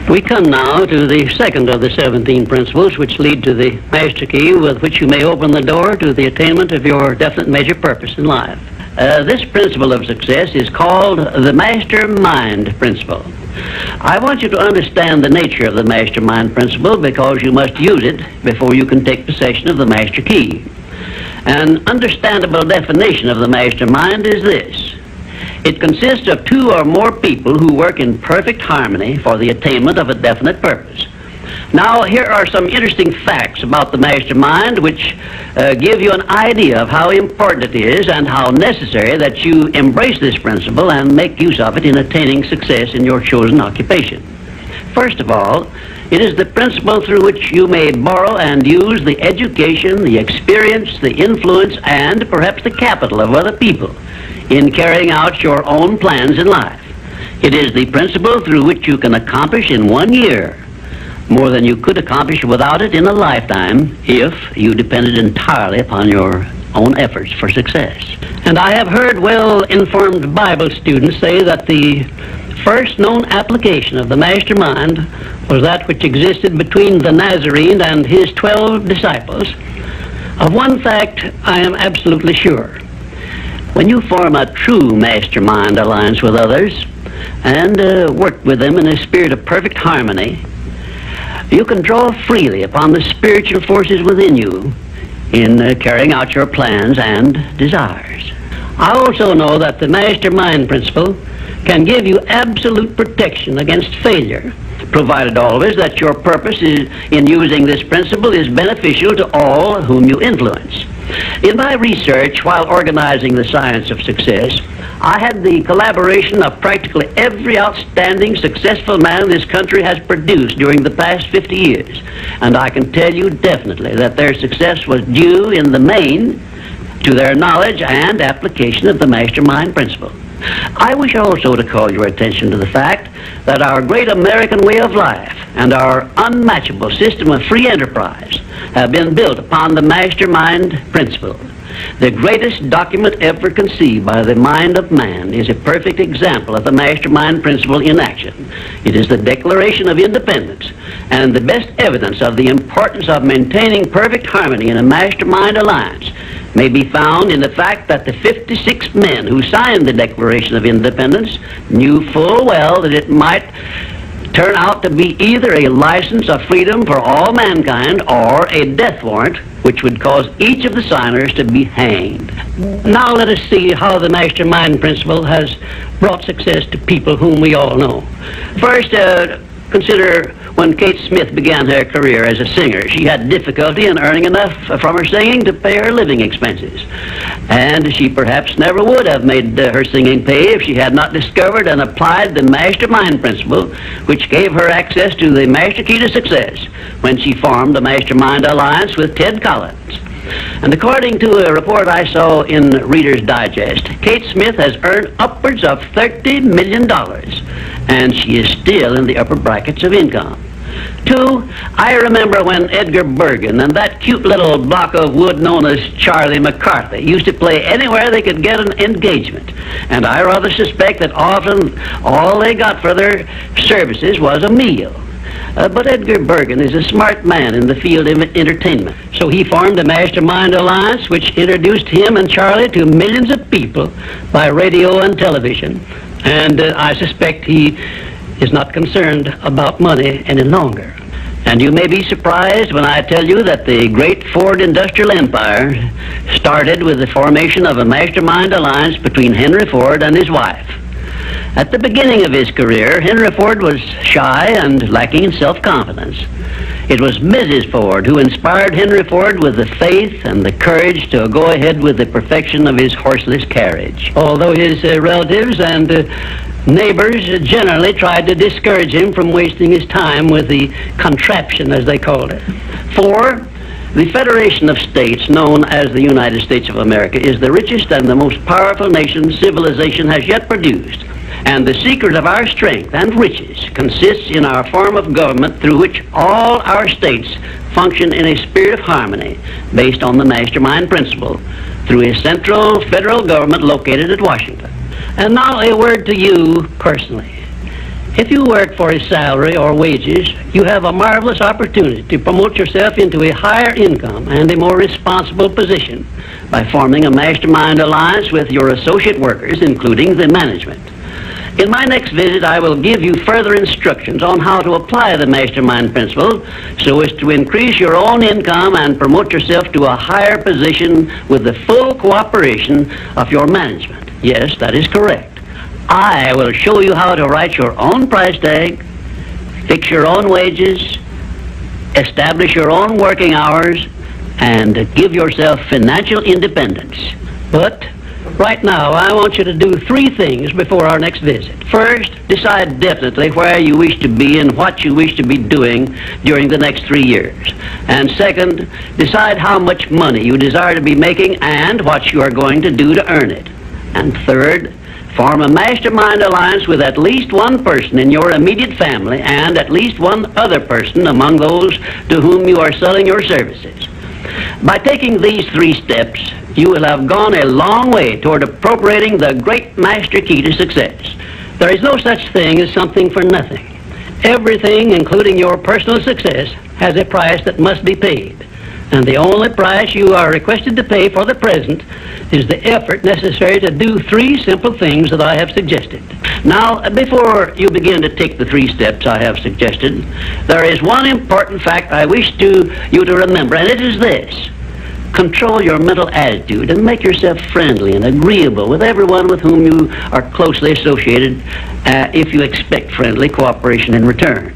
We come now to the second of the 17 principles which lead to the master key with which you may open the door to the attainment of your definite major purpose in life. This principle of success is called the mastermind principle. I want you to understand the nature of the mastermind principle because you must use it before you can take possession of the master key. An understandable definition of the mastermind is this. It consists of two or more people who work in perfect harmony for the attainment of a definite purpose. Now, here are some interesting facts about the mastermind which give you an idea of how important it is and how necessary that you embrace this principle and make use of it in attaining success in your chosen occupation. First of all, it is the principle through which you may borrow and use the education, the experience, the influence, and perhaps the capital of other people in carrying out your own plans in life. It is the principle through which you can accomplish in 1 year more than you could accomplish without it in a lifetime if you depended entirely upon your own efforts for success. And I have heard well-informed Bible students say that the first known application of the mastermind was that which existed between the Nazarene and his 12 disciples. Of one fact I am absolutely sure. When you form a true mastermind alliance with others and work with them in a spirit of perfect harmony, you can draw freely upon the spiritual forces within you in carrying out your plans and desires. I also know that the mastermind principle can give you absolute protection against failure, provided always that your purpose in using this principle is beneficial to all whom you influence. In my research while organizing the science of success, I had the collaboration of practically every outstanding successful man this country has produced during the past 50 years, and I can tell you definitely that their success was due in the main to their knowledge and application of the mastermind principle. I wish also to call your attention to the fact that our great American way of life and our unmatchable system of free enterprise have been built upon the mastermind principle. The greatest document ever conceived by the mind of man is a perfect example of the mastermind principle in action. It is the Declaration of Independence, and the best evidence of the importance of maintaining perfect harmony in a mastermind alliance may be found in the fact that the 56 men who signed the Declaration of Independence knew full well that it might turn out to be either a license of freedom for all mankind or a death warrant which would cause each of the signers to be hanged. Now let us see how the mastermind principle has brought success to people whom we all know. First, consider when Kate Smith began her career as a singer. She had difficulty in earning enough from her singing to pay her living expenses. And she perhaps never would have made her singing pay if she had not discovered and applied the mastermind principle, which gave her access to the master key to success when she formed a mastermind alliance with Ted Collins. And according to a report I saw in Reader's Digest, Kate Smith has earned upwards of $30 million, and she is still in the upper brackets of income. 2, I remember when Edgar Bergen and that cute little block of wood known as Charlie McCarthy used to play anywhere they could get an engagement. And I rather suspect that often all they got for their services was a meal. But Edgar Bergen is a smart man in the field of entertainment. So he formed a mastermind alliance which introduced him and Charlie to millions of people by radio and television. And I suspect he is not concerned about money any longer. And you may be surprised when I tell you that the great Ford industrial empire started with the formation of a mastermind alliance between Henry Ford and his wife. At the beginning of his career, Henry Ford was shy and lacking in self-confidence. It was Mrs. Ford who inspired Henry Ford with the faith and the courage to go ahead with the perfection of his horseless carriage. Although his relatives and neighbors generally tried to discourage him from wasting his time with the contraption, as they called it. 4, the Federation of States, known as the United States of America, is the richest and the most powerful nation civilization has yet produced. And the secret of our strength and riches consists in our form of government through which all our states function in a spirit of harmony based on the mastermind principle through a central federal government located at Washington. And now a word to you personally. If you work for a salary or wages, you have a marvelous opportunity to promote yourself into a higher income and a more responsible position by forming a mastermind alliance with your associate workers, including the management. In my next visit, I will give you further instructions on how to apply the mastermind principle so as to increase your own income and promote yourself to a higher position with the full cooperation of your management. Yes, that is correct. I will show you how to write your own price tag, fix your own wages, establish your own working hours, and give yourself financial independence. But right now, I want you to do 3 things before our next visit. First, decide definitely where you wish to be and what you wish to be doing during the next 3 years. And second, decide how much money you desire to be making and what you are going to do to earn it. And third, form a mastermind alliance with at least one person in your immediate family and at least one other person among those to whom you are selling your services. By taking these 3 steps, you will have gone a long way toward appropriating the great master key to success. There is no such thing as something for nothing. Everything, including your personal success, has a price that must be paid. And the only price you are requested to pay for the present is the effort necessary to do 3 simple things that I have suggested. Now, before you begin to take the 3 steps I have suggested, there is one important fact I wish you to remember, and it is this. Control your mental attitude and make yourself friendly and agreeable with everyone with whom you are closely associated if you expect friendly cooperation in return.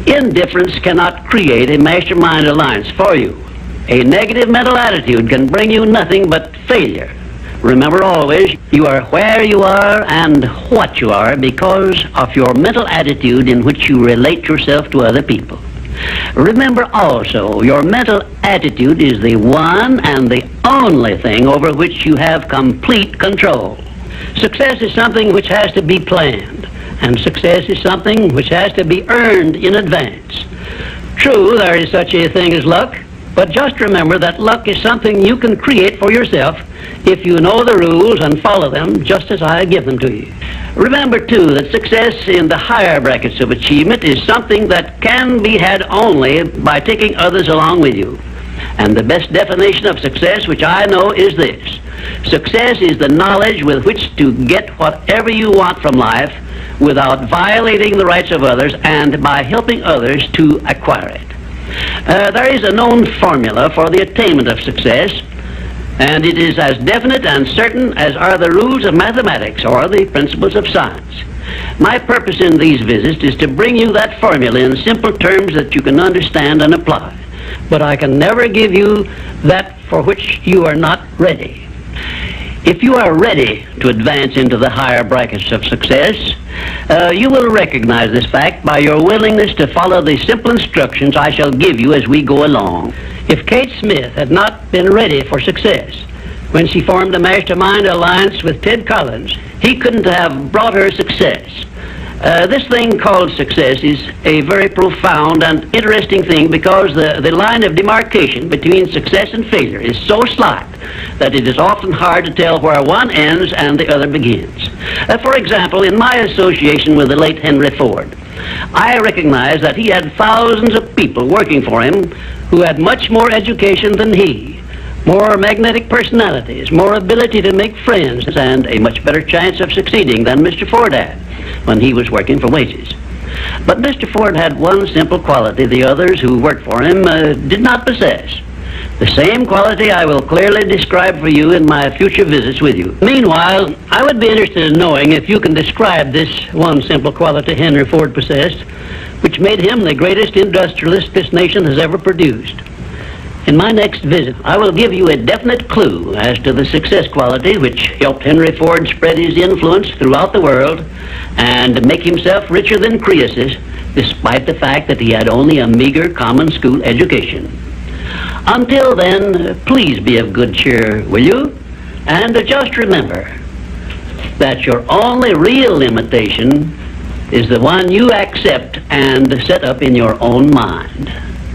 Indifference cannot create a mastermind alliance for you. A negative mental attitude can bring you nothing but failure. Remember always, you are where you are and what you are because of your mental attitude in which you relate yourself to other people. Remember also, your mental attitude is the one and the only thing over which you have complete control. Success is something which has to be planned, and success is something which has to be earned in advance. True, there is such a thing as luck, but just remember that luck is something you can create for yourself if you know the rules and follow them just as I give them to you. Remember, too, that success in the higher brackets of achievement is something that can be had only by taking others along with you. And the best definition of success, which I know, is this. Success is the knowledge with which to get whatever you want from life without violating the rights of others and by helping others to acquire it. There is a known formula for the attainment of success, and it is as definite and certain as are the rules of mathematics or the principles of science. My purpose in these visits is to bring you that formula in simple terms that you can understand and apply. But I can never give you that for which you are not ready. If you are ready to advance into the higher brackets of success, you will recognize this fact by your willingness to follow the simple instructions I shall give you as we go along. If Kate Smith had not been ready for success when she formed a mastermind alliance with Ted Collins, he couldn't have brought her success. This thing called success is a very profound and interesting thing because the line of demarcation between success and failure is so slight that it is often hard to tell where one ends and the other begins. For example, in my association with the late Henry Ford, I recognize that he had thousands of people working for him who had much more education than he, more magnetic personalities, more ability to make friends, and a much better chance of succeeding than Mr. Ford had when he was working for wages. But Mr. Ford had one simple quality the others who worked for him did not possess. The same quality I will clearly describe for you in my future visits with you. Meanwhile, I would be interested in knowing if you can describe this one simple quality Henry Ford possessed, which made him the greatest industrialist this nation has ever produced. In my next visit, I will give you a definite clue as to the success quality which helped Henry Ford spread his influence throughout the world and make himself richer than Croesus, despite the fact that he had only a meager common school education. Until then, please be of good cheer, will you? And just remember that your only real limitation is the one you accept and set up in your own mind.